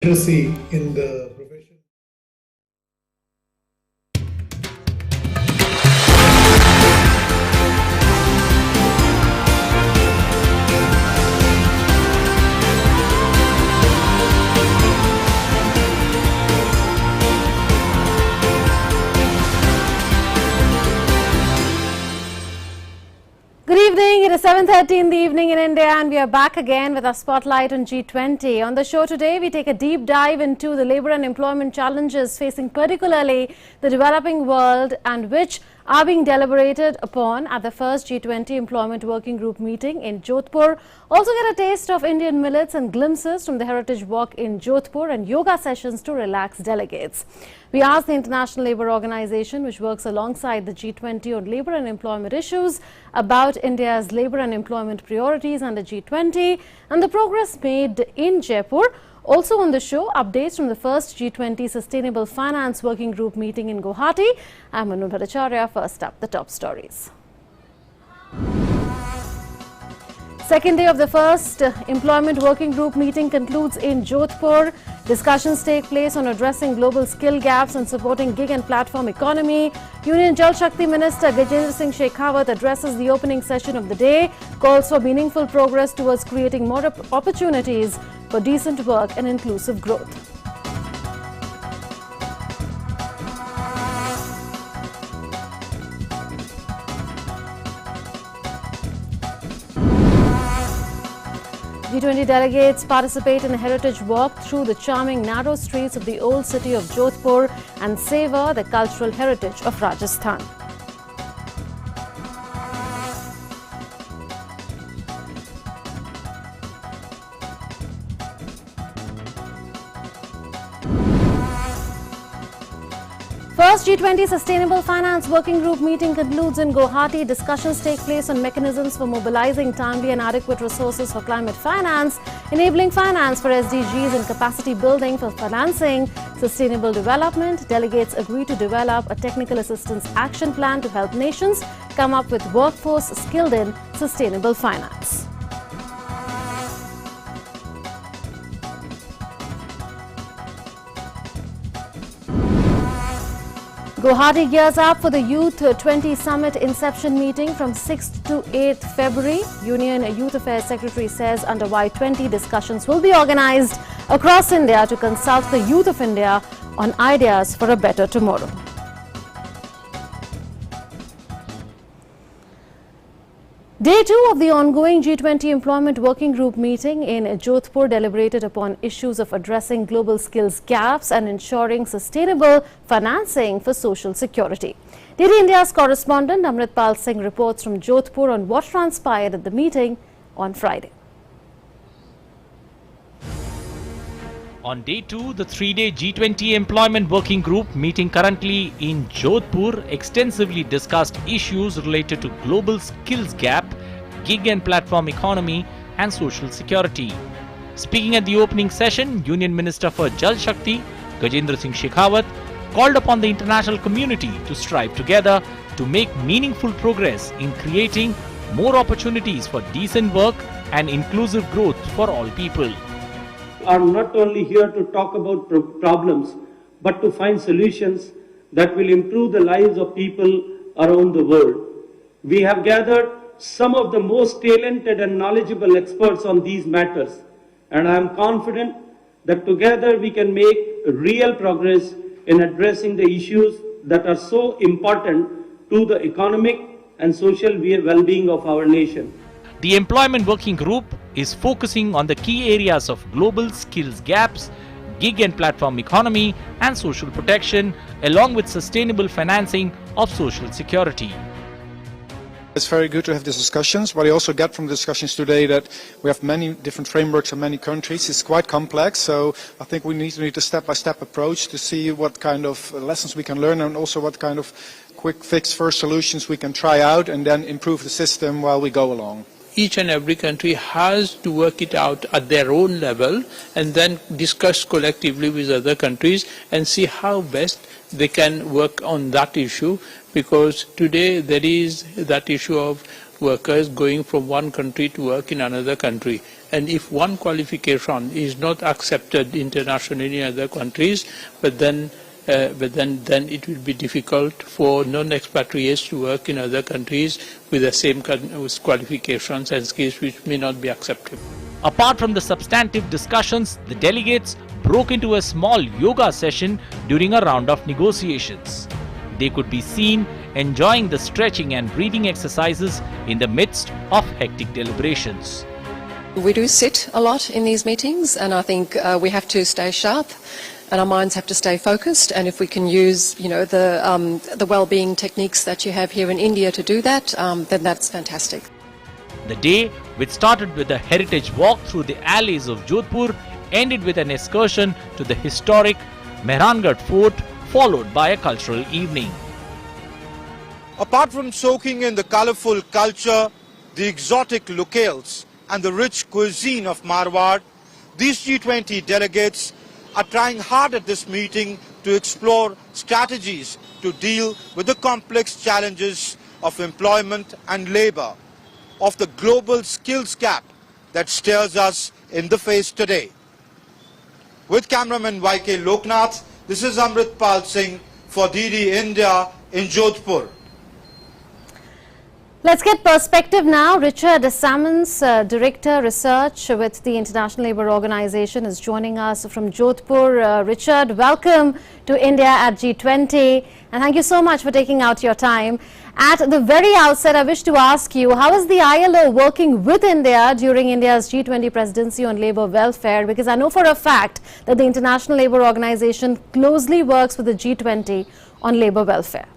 literacy in the profession. Good evening, it is 7:30 in the evening in India and we are back again with our spotlight on G20. On the show today, we take a deep dive into the labour and employment challenges facing particularly the developing world and which are being deliberated upon at the first G20 Employment Working Group meeting in Jodhpur. Also get a taste of Indian millets and glimpses from the Heritage Walk in Jodhpur and yoga sessions to relax delegates. We asked the International Labour Organization, which works alongside the G20 on labour and employment issues, about India's labour and employment priorities under G20 and the progress made in Jaipur. Also on the show, updates from the first G20 Sustainable Finance Working Group meeting in Guwahati. I'm Manu Bhattacharya. First up, the top stories. Second day of the first Employment Working Group meeting concludes in Jodhpur. Discussions take place on addressing global skill gaps and supporting gig and platform economy. Union Jal Shakti Minister Gajendra Singh Shekhawat addresses the opening session of the day, calls for meaningful progress towards creating more opportunities for decent work and inclusive growth. G20 delegates participate in a heritage walk through the charming narrow streets of the old city of Jodhpur and savour the cultural heritage of Rajasthan. First G20 Sustainable Finance Working Group meeting concludes in Guwahati. Discussions take place on mechanisms for mobilizing timely and adequate resources for climate finance, enabling finance for SDGs and capacity building for financing sustainable development. Delegates agree to develop a technical assistance action plan to help nations come up with workforce skilled in sustainable finance. Guwahati gears up for the Youth 20 Summit Inception meeting from 6th to 8th February. Union Youth Affairs Secretary says under Y20 discussions will be organized across India to consult the youth of India on ideas for a better tomorrow. Day 2 of the ongoing G20 Employment Working Group meeting in Jodhpur deliberated upon issues of addressing global skills gaps and ensuring sustainable financing for social security. DD India's correspondent Amritpal Singh reports from Jodhpur on what transpired at the meeting on Friday. On day 2, the 3-day G20 Employment Working Group meeting currently in Jodhpur extensively discussed issues related to global skills gap, gig and platform economy and social security. Speaking at the opening session, Union Minister for Jal Shakti, Gajendra Singh Shekhawat, called upon the international community to strive together to make meaningful progress in creating more opportunities for decent work and inclusive growth for all people. Are not only here to talk about problems, but to find solutions that will improve the lives of people around the world. We have gathered some of the most talented and knowledgeable experts on these matters, and I am confident that together we can make real progress in addressing the issues that are so important to the economic and social well-being of our nation. The Employment Working Group is focusing on the key areas of global skills gaps, gig and platform economy and social protection, along with sustainable financing of social security. It's very good to have these discussions, but I also get from the discussions today that we have many different frameworks in many countries. It's quite complex, so I think we need a step-by-step approach to see what kind of lessons we can learn and also what kind of quick fix first solutions we can try out and then improve the system while we go along. Each and every country has to work it out at their own level and then discuss collectively with other countries and see how best they can work on that issue, because today there is that issue of workers going from one country to work in another country. And if one qualification is not accepted internationally in other countries, but then it will be difficult for non-expatriates to work in other countries with the same qualifications and skills which may not be acceptable. Apart from the substantive discussions, the delegates broke into a small yoga session during a round of negotiations. They could be seen enjoying the stretching and breathing exercises in the midst of hectic deliberations. We do sit a lot in these meetings, and I think we have to stay sharp and our minds have to stay focused, and if we can use the well-being techniques that you have here in India to do that, then that's fantastic. The day, which started with a heritage walk through the alleys of Jodhpur, ended with an excursion to the historic Mehrangarh Fort, followed by a cultural evening. Apart from soaking in the colourful culture, the exotic locales and the rich cuisine of Marwar, these G20 delegates are trying hard at this meeting to explore strategies to deal with the complex challenges of employment and labour, of the global skills gap that stares us in the face today. With cameraman YK Loknath, this is Amritpal Singh for DD India in Jodhpur. Let's get perspective now. Richard Sammons, Director Research with the International Labour Organization, is joining us from Jodhpur. Richard, welcome to India at G20 and thank you so much for taking out your time. At the very outset, I wish to ask you, how is the ILO working with India during India's G20 presidency on labour welfare? Because I know for a fact that the International Labour Organization closely works with the G20 on labour welfare.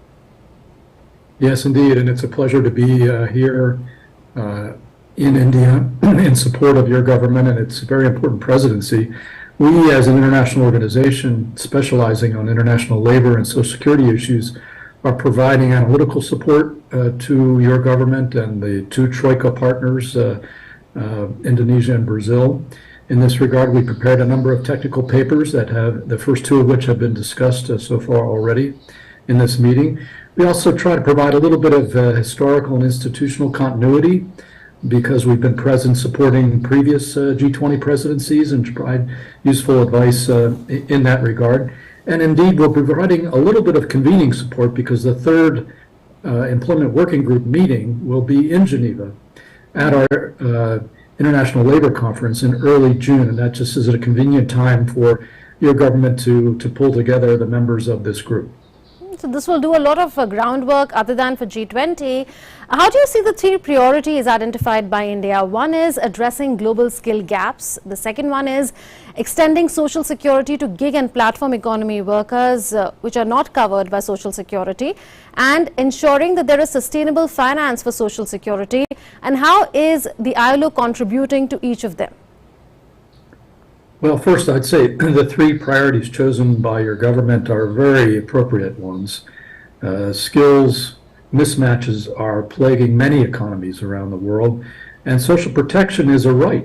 Yes, indeed, and it's a pleasure to be here in India in support of your government, and it's a very important presidency. We, as an international organization specializing on international labor and social security issues, are providing analytical support to your government and the two Troika partners, Indonesia and Brazil. In this regard, we prepared a number of technical papers that have, the first two of which have been discussed so far already in this meeting. We also try to provide a little bit of historical and institutional continuity because we've been present supporting previous G20 presidencies and to provide useful advice in that regard. And indeed, we'll be providing a little bit of convening support because the third Employment Working Group meeting will be in Geneva at our International Labor Conference in early June. And that just is a convenient time for your government to pull together the members of this group. So this will do a lot of groundwork other than for G20. How do you see the three priorities identified by India? One is addressing global skill gaps. The second one is extending social security to gig and platform economy workers which are not covered by social security, and ensuring that there is sustainable finance for social security. And how is the ILO contributing to each of them? Well, first, I'd say the three priorities chosen by your government are very appropriate ones. Skills mismatches are plaguing many economies around the world, and social protection is a right.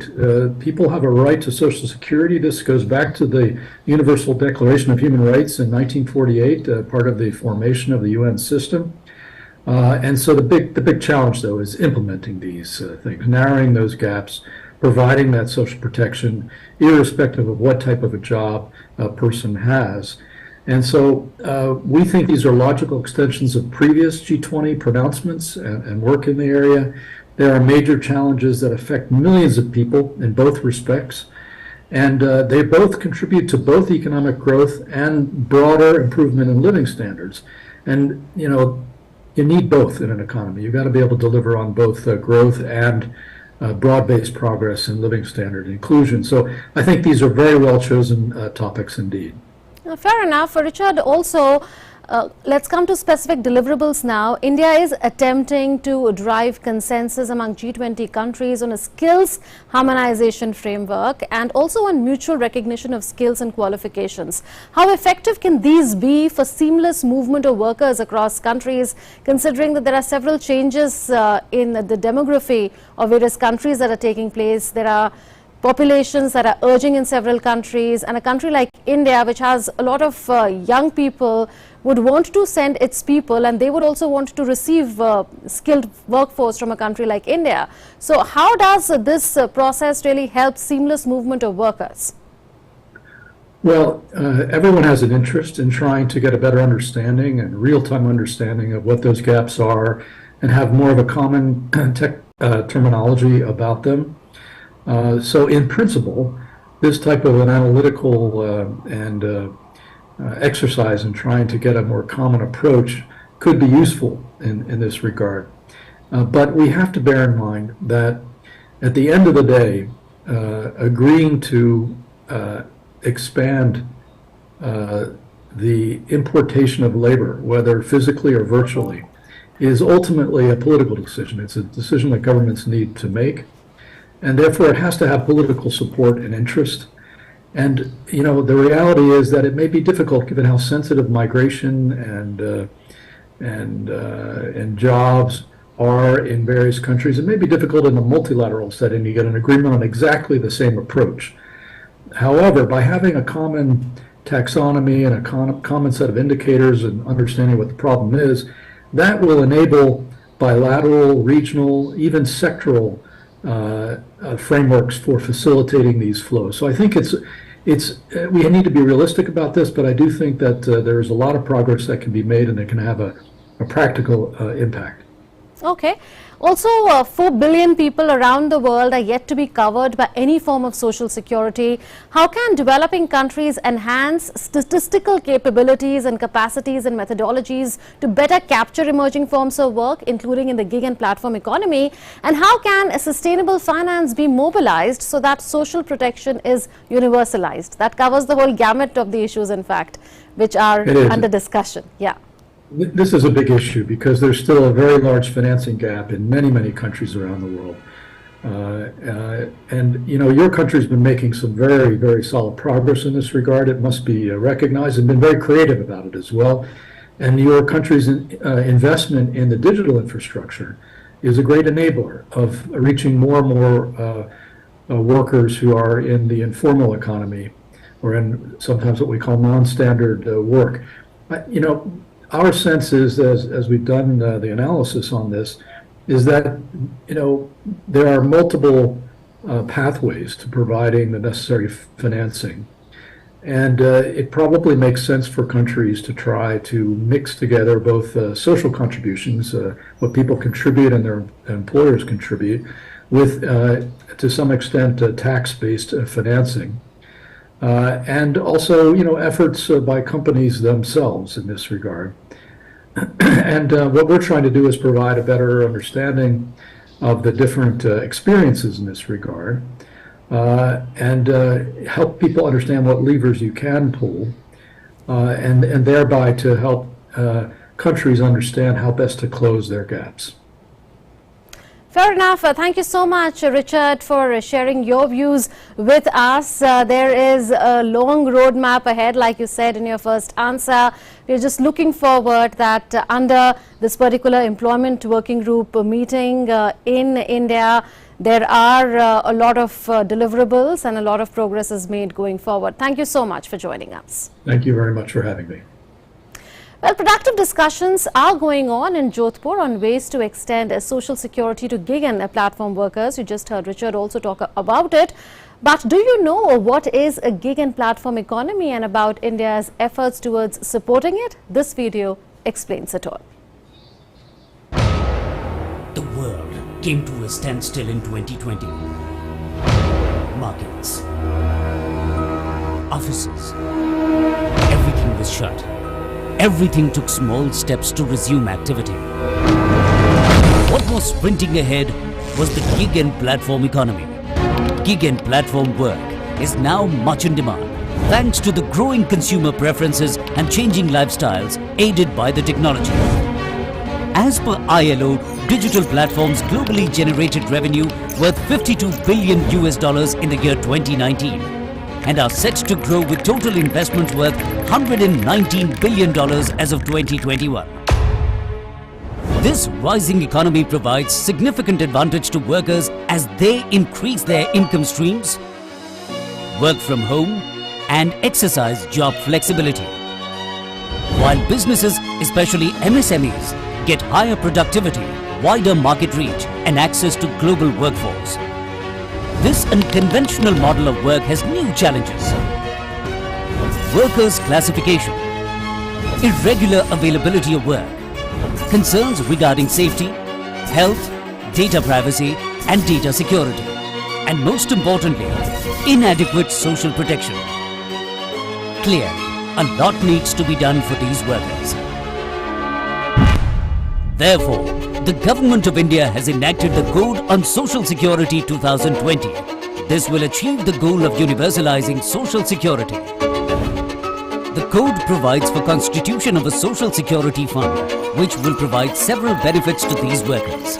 People have a right to Social Security. This goes back to the Universal Declaration of Human Rights in 1948, part of the formation of the UN system. And so the big challenge, though, is implementing these things, narrowing those gaps, providing that social protection, irrespective of what type of a job a person has. And so we think these are logical extensions of previous G20 pronouncements and work in the area. There are major challenges that affect millions of people in both respects, and they both contribute to both economic growth and broader improvement in living standards. And, you know, you need both in an economy. You've got to be able to deliver on both growth and broad-based progress in living standard inclusion. So I think these are very well chosen topics indeed. Fair enough. Richard, also, let's come to specific deliverables now. India is attempting to drive consensus among G20 countries on a skills harmonization framework and also on mutual recognition of skills and qualifications. How effective can these be for seamless movement of workers across countries, considering that there are several changes in the demography of various countries that are taking place? There are populations that are urging in several countries, and a country like India, which has a lot of young people, would want to send its people, and they would also want to receive skilled workforce from a country like India. So how does this process really help seamless movement of workers? Well, everyone has an interest in trying to get a better understanding and real-time understanding of what those gaps are and have more of a common terminology about them. So in principle, this type of an analytical exercise in trying to get a more common approach could be useful in this regard. But we have to bear in mind that at the end of the day, agreeing to expand the importation of labor, whether physically or virtually, is ultimately a political decision. It's a decision that governments need to make, and therefore it has to have political support and interest. And you know, the reality is that it may be difficult given how sensitive migration and jobs are in various countries. It may be difficult in a multilateral setting to get an agreement on exactly the same approach. However, by having a common taxonomy and a common set of indicators and understanding what the problem is, that will enable bilateral, regional, even sectoral frameworks for facilitating these flows. So I think we need to be realistic about this, but I do think that there's a lot of progress that can be made and it can have a practical impact. Okay. Also, 4 billion people around the world are yet to be covered by any form of social security. How can developing countries enhance statistical capabilities and capacities and methodologies to better capture emerging forms of work, including in the gig and platform economy? And how can a sustainable finance be mobilized so that social protection is universalized? That covers the whole gamut of the issues, in fact, which are under discussion. Yeah. This is a big issue because there's still a very large financing gap in many, many countries around the world. And, you know, your country's been making some very, very solid progress in this regard. It must be recognized and been very creative about it as well. And your country's investment in the digital infrastructure is a great enabler of reaching more and more workers who are in the informal economy or in sometimes what we call non-standard work. You know, our sense is, as we've done the analysis on this, is that, you know, there are multiple pathways to providing the necessary financing. And it probably makes sense for countries to try to mix together both social contributions, what people contribute and their employers contribute, with, to some extent, tax-based financing. And also, you know, efforts by companies themselves in this regard. And what we're trying to do is provide a better understanding of the different experiences in this regard, and help people understand what levers you can pull, and thereby to help countries understand how best to close their gaps. Fair enough. Thank you so much, Richard, for sharing your views with us. There is a long roadmap ahead, like you said in your first answer. We're just looking forward that under this particular employment working group meeting in India, there are a lot of deliverables and a lot of progress is made going forward. Thank you so much for joining us. Thank you very much for having me. Well, productive discussions are going on in Jodhpur on ways to extend social security to gig and platform workers. You just heard Richard also talk about it. But do you know what is a gig and platform economy and about India's efforts towards supporting it? This video explains it all. The world came to a standstill in 2020. Markets, offices, everything was shut. Everything took small steps to resume activity. What was sprinting ahead was the gig and platform economy. Gig and platform work is now much in demand, thanks to the growing consumer preferences and changing lifestyles aided by the technology. As per ILO, digital platforms globally generated revenue worth $52 billion in the year 2019. And are set to grow with total investments worth $119 billion as of 2021. This rising economy provides significant advantage to workers as they increase their income streams, work from home, and exercise job flexibility. While businesses, especially MSMEs, get higher productivity, wider market reach, and access to global workforce. This unconventional model of work has new challenges. Workers' classification, irregular availability of work, concerns regarding safety, health, data privacy, and data security, and most importantly, inadequate social protection. Clearly, a lot needs to be done for these workers. Therefore, the Government of India has enacted the Code on Social Security 2020. This will achieve the goal of universalizing social security. The code provides for constitution of a social security fund, which will provide several benefits to these workers.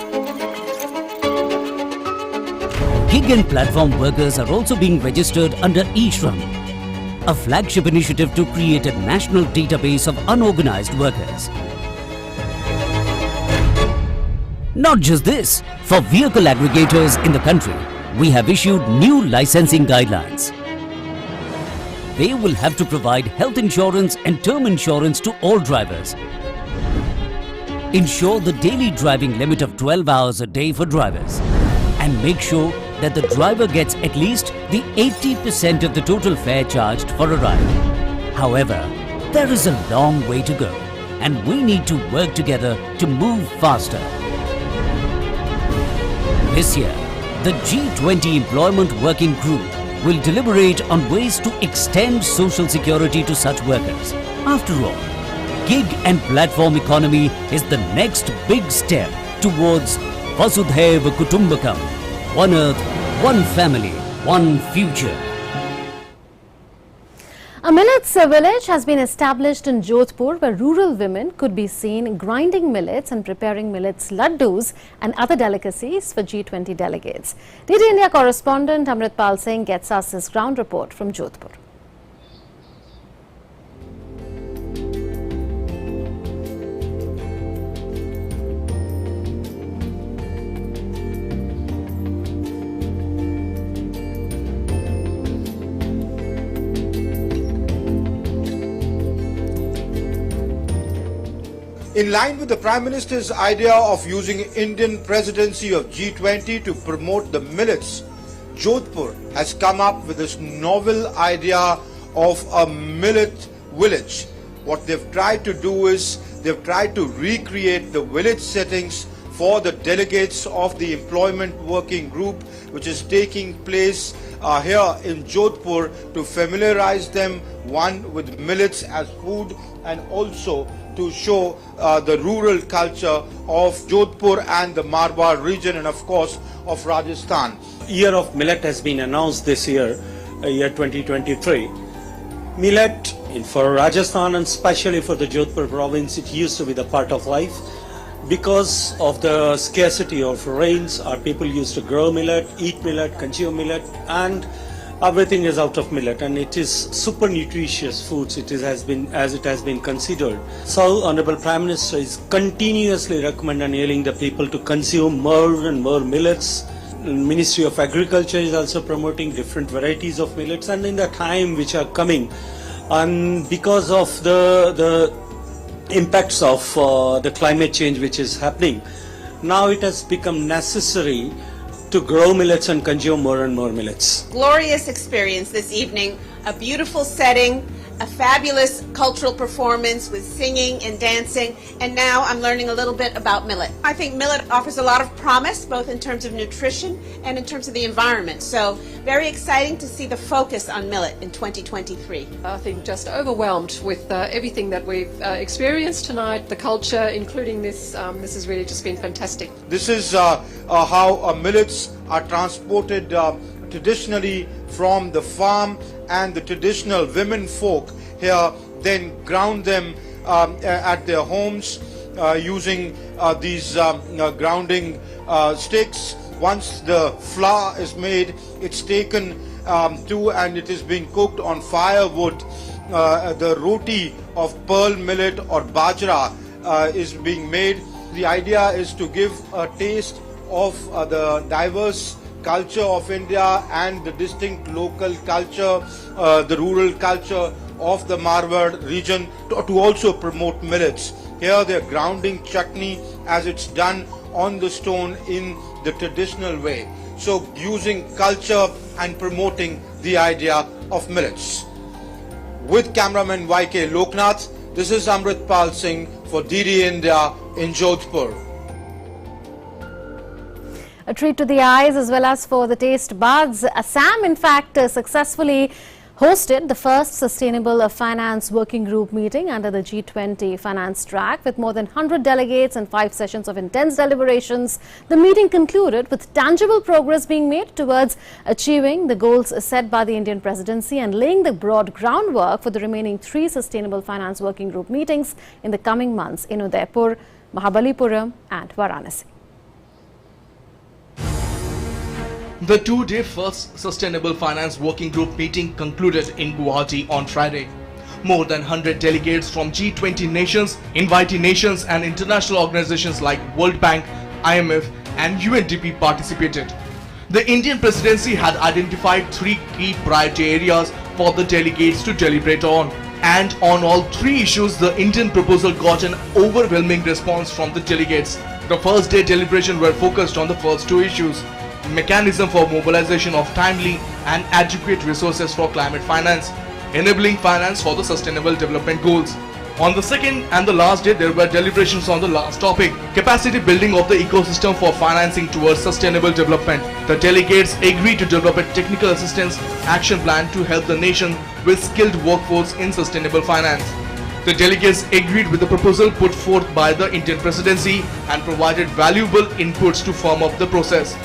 Gig and platform workers are also being registered under eShram, a flagship initiative to create a national database of unorganized workers. Not just this, for vehicle aggregators in the country, we have issued new licensing guidelines. They will have to provide health insurance and term insurance to all drivers. Ensure the daily driving limit of 12 hours a day for drivers. And make sure that the driver gets at least the 80% of the total fare charged for a ride. However, there is a long way to go, and we need to work together to move faster. This year, the G20 Employment Working Group will deliberate on ways to extend social security to such workers. After all, gig and platform economy is the next big step towards Vasudhaiva Kutumbakam, one earth, one family, one future. A millets village has been established in Jodhpur where rural women could be seen grinding millets and preparing millets laddus and other delicacies for G20 delegates. DD India correspondent Amritpal Singh gets us his ground report from Jodhpur. In line with the Prime Minister's idea of using Indian presidency of G20 to promote the millets, Jodhpur has come up with this novel idea of a millet village. What they've tried to do is they've tried to recreate the village settings for the delegates of the employment working group, which is taking place here in Jodhpur, to familiarize them, one, with millets as food, and also to show the rural culture of Jodhpur and the Marwar region, and of course of Rajasthan. Year of millet has been announced this year, year 2023. Millet for Rajasthan and especially for the Jodhpur province, it used to be the part of life. Because of the scarcity of rains, our people used to grow millet, eat millet, consume millet, and everything is out of millet, and it is super nutritious foods. It has been considered. So Honorable Prime Minister is continuously recommending and hailing the people to consume more and more millets. Ministry of Agriculture is also promoting different varieties of millets, and in the time which are coming, and because of the impacts of the climate change which is happening, now it has become necessary to grow millets and consume more and more millets. Glorious experience this evening, a beautiful setting, a fabulous cultural performance with singing and dancing, and now I'm learning a little bit about millet. I think millet offers a lot of promise, both in terms of nutrition and in terms of the environment. So very exciting to see the focus on millet in 2023. I think just overwhelmed with everything that we've experienced tonight, the culture, including this. This has really just been fantastic. This is how millets are transported traditionally from the farm, and the traditional women folk here then ground them at their homes using these grounding sticks. Once the flour is made, it's taken and it is being cooked on firewood. The roti of pearl millet or bajra is being made. The idea is to give a taste of the diverse culture of India and the distinct local culture, the rural culture of the Marwar region, to also promote millets. Here they're grounding chutney as it's done on the stone in the traditional way. So using culture and promoting the idea of millets. With cameraman YK Loknath, this is Amritpal Singh for DD India in Jodhpur. A treat to the eyes as well as for the taste buds. Assam, in fact, successfully hosted the first Sustainable Finance Working Group meeting under the G20 finance track with more than 100 delegates and 5 sessions of intense deliberations. The meeting concluded with tangible progress being made towards achieving the goals set by the Indian presidency and laying the broad groundwork for the remaining 3 Sustainable Finance Working Group meetings in the coming months in Udaipur, Mahabalipuram and Varanasi. The 2-day first Sustainable Finance Working Group meeting concluded in Guwahati on Friday. More than 100 delegates from G20 nations, invitee nations and international organizations like World Bank, IMF and UNDP participated. The Indian presidency had identified 3 key priority areas for the delegates to deliberate on. And on all 3 issues, the Indian proposal got an overwhelming response from the delegates. The first day deliberation were focused on the first 2 issues. Mechanism for mobilization of timely and adequate resources for climate finance, enabling finance for the sustainable development goals. On the second and the last day, there were deliberations on the last topic, capacity building of the ecosystem for financing towards sustainable development. The delegates agreed to develop a technical assistance action plan to help the nation with skilled workforce in sustainable finance. The delegates agreed with the proposal put forth by the Indian presidency and provided valuable inputs to firm up the process.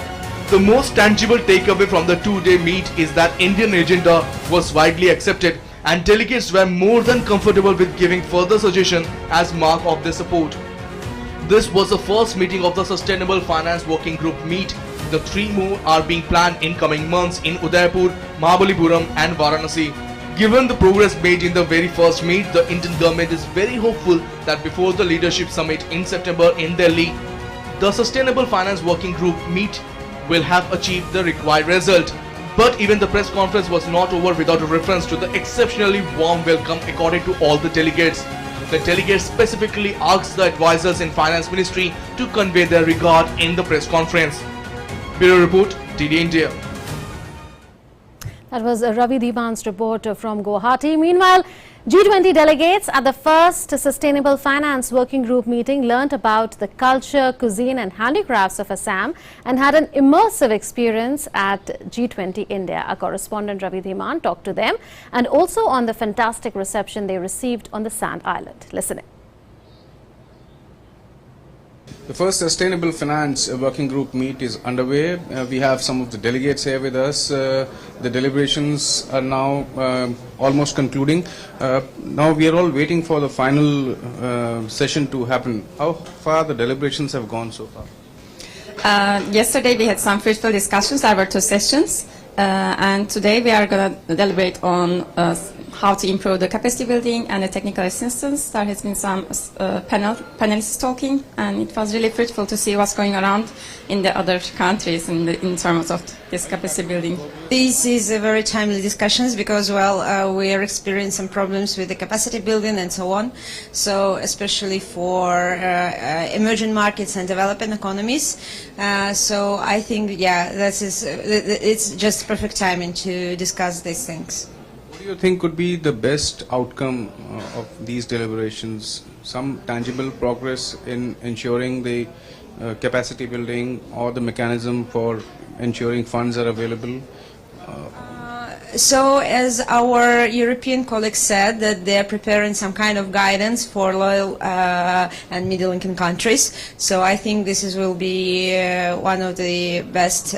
The most tangible takeaway from the 2-day meet is that Indian agenda was widely accepted and delegates were more than comfortable with giving further suggestion as mark of their support. This was the first meeting of the Sustainable Finance Working Group meet. The 3 more are being planned in coming months in Udaipur, Mahabalipuram and Varanasi. Given the progress made in the very first meet, the Indian government is very hopeful that before the leadership summit in September in Delhi, the Sustainable Finance Working Group meet will have achieved the required result. But even the press conference was not over without a reference to the exceptionally warm welcome accorded to all the delegates. The delegates specifically asked the advisors in Finance Ministry to convey their regard in the press conference. Bureau Report, DD India. That was Ravi Dhiman's report from Guwahati. Meanwhile, G20 delegates at the first Sustainable Finance Working Group meeting learnt about the culture, cuisine and handicrafts of Assam and had an immersive experience at G20 India. Our correspondent Ravi Dhiman talked to them and also on the fantastic reception they received on the Sand Island. Listen in. The first Sustainable Finance Working Group meet is underway. We have some of the delegates here with us. The deliberations are now almost concluding. Now we are all waiting for the final session to happen. How far the deliberations have gone so far? Yesterday we had some fruitful discussions. There were 2 sessions. And today we are going to deliberate on how to improve the capacity building and the technical assistance. There has been some panelists talking, and it was really fruitful to see what's going around in the other countries in terms of this capacity building. This is a very timely discussions because, well, we are experiencing problems with the capacity building and so on. So, especially for emerging markets and developing economies. So, I think, yeah, it's just perfect timing to discuss these things. What do you think could be the best outcome of these deliberations? Some tangible progress in ensuring the capacity building or the mechanism for ensuring funds are available? So, as our European colleagues said, that they are preparing some kind of guidance for low and middle-income countries. So, I think this will be one of the best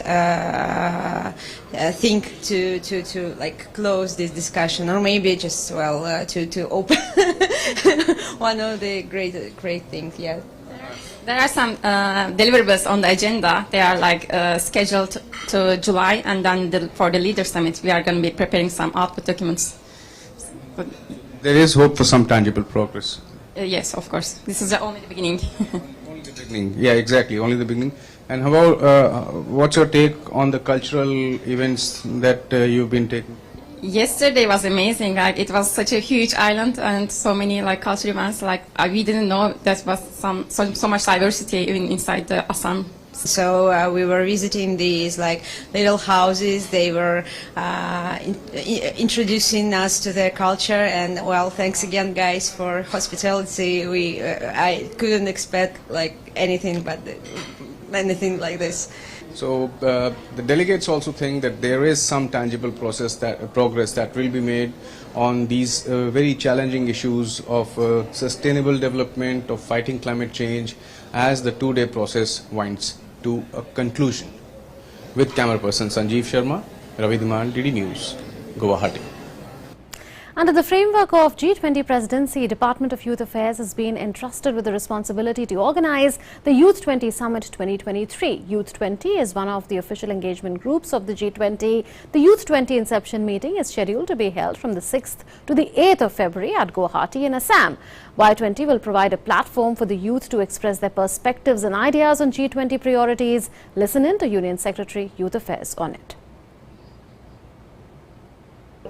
thing to like close this discussion, or maybe just to open one of the great things. Yeah. There are some deliverables on the agenda. They are like scheduled to July, and then for the Leader Summit, we are going to be preparing some output documents. But there is hope for some tangible progress. Yes, of course. This is only the beginning. Beginning. Yeah, exactly, only the beginning. And how about, what's your take on the cultural events that you've been taking? Yesterday was amazing. Like, it was such a huge island and so many like cultural events. Like, we didn't know that was so much diversity even inside the Assam. So we were visiting these like little houses. They were introducing us to their culture, and well, thanks again, guys, for hospitality. I couldn't expect like anything like this. So the delegates also think that there is some tangible progress that will be made on these very challenging issues of sustainable development, of fighting climate change, as the two-day process winds to a conclusion. With camera person Sanjeev Sharma, Ravi Dhiman, DD News, Guwahati. Under the framework of G20 presidency, Department of Youth Affairs has been entrusted with the responsibility to organize the Youth 20 Summit 2023. Youth 20 is one of the official engagement groups of the G20. The Youth 20 inception meeting is scheduled to be held from the 6th to the 8th of February at Guwahati in Assam. Y20 will provide a platform for the youth to express their perspectives and ideas on G20 priorities. Listen in to Union Secretary, Youth Affairs on it.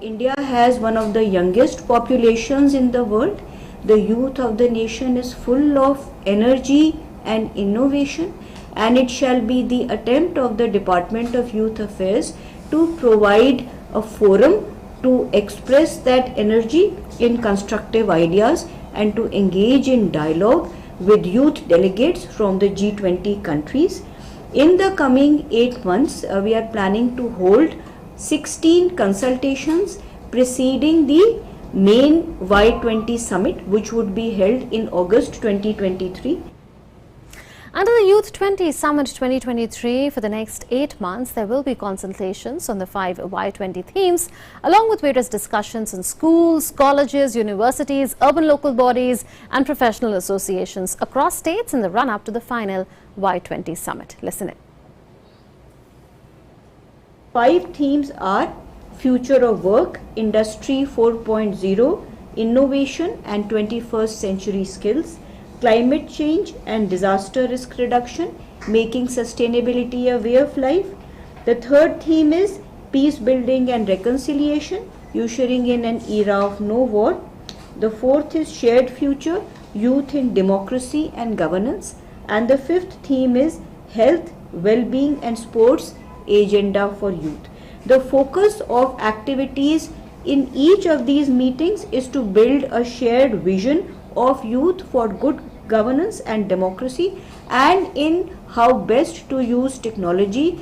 India has one of the youngest populations in the world. The youth of the nation is full of energy and innovation, and it shall be the attempt of the Department of Youth Affairs to provide a forum to express that energy in constructive ideas and to engage in dialogue with youth delegates from the G20 countries. In the coming 8 months, we are planning to hold 16 consultations preceding the main Y20 summit, which would be held in August 2023. Under the Youth 20 Summit 2023, for the next 8 months, there will be consultations on the 5 Y20 themes, along with various discussions in schools, colleges, universities, urban local bodies and professional associations across states in the run-up to the final Y20 Summit. Listen in. 5 themes are Future of Work, Industry 4.0, Innovation and 21st Century Skills, Climate Change and Disaster Risk Reduction, Making Sustainability a Way of Life. The third theme is Peace Building and Reconciliation, Ushering in an Era of No War. The fourth is Shared Future, Youth in Democracy and Governance. And the fifth theme is Health, Well-being and Sports, Agenda for Youth. The focus of activities in each of these meetings is to build a shared vision of youth for good governance and democracy, and in how best to use technology.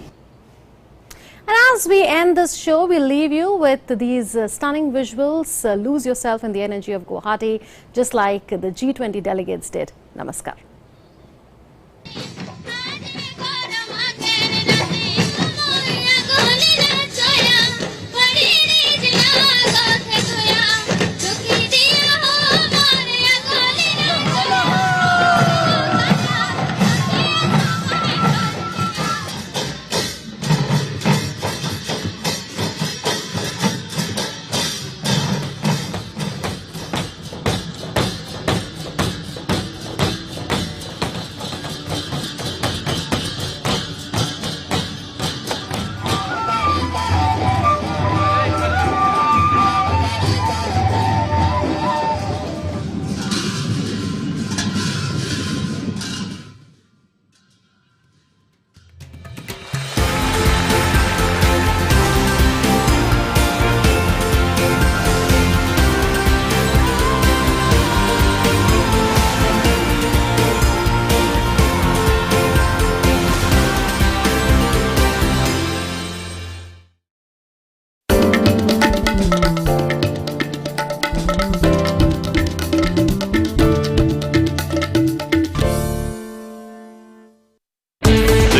And as we end this show, we'll leave you with these stunning visuals. Lose yourself in the energy of Guwahati, just like the G20 delegates did. Namaskar.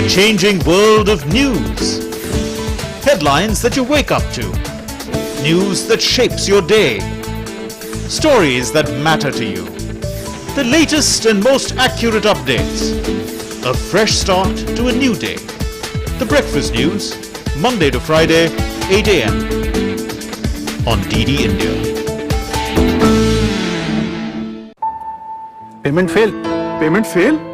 Changing world of news. Headlines that you wake up to. News that shapes your day. Stories that matter to you. The latest and most accurate updates. A fresh start to a new day. The Breakfast News, Monday to Friday, 8 a.m. on DD India. Payment fail.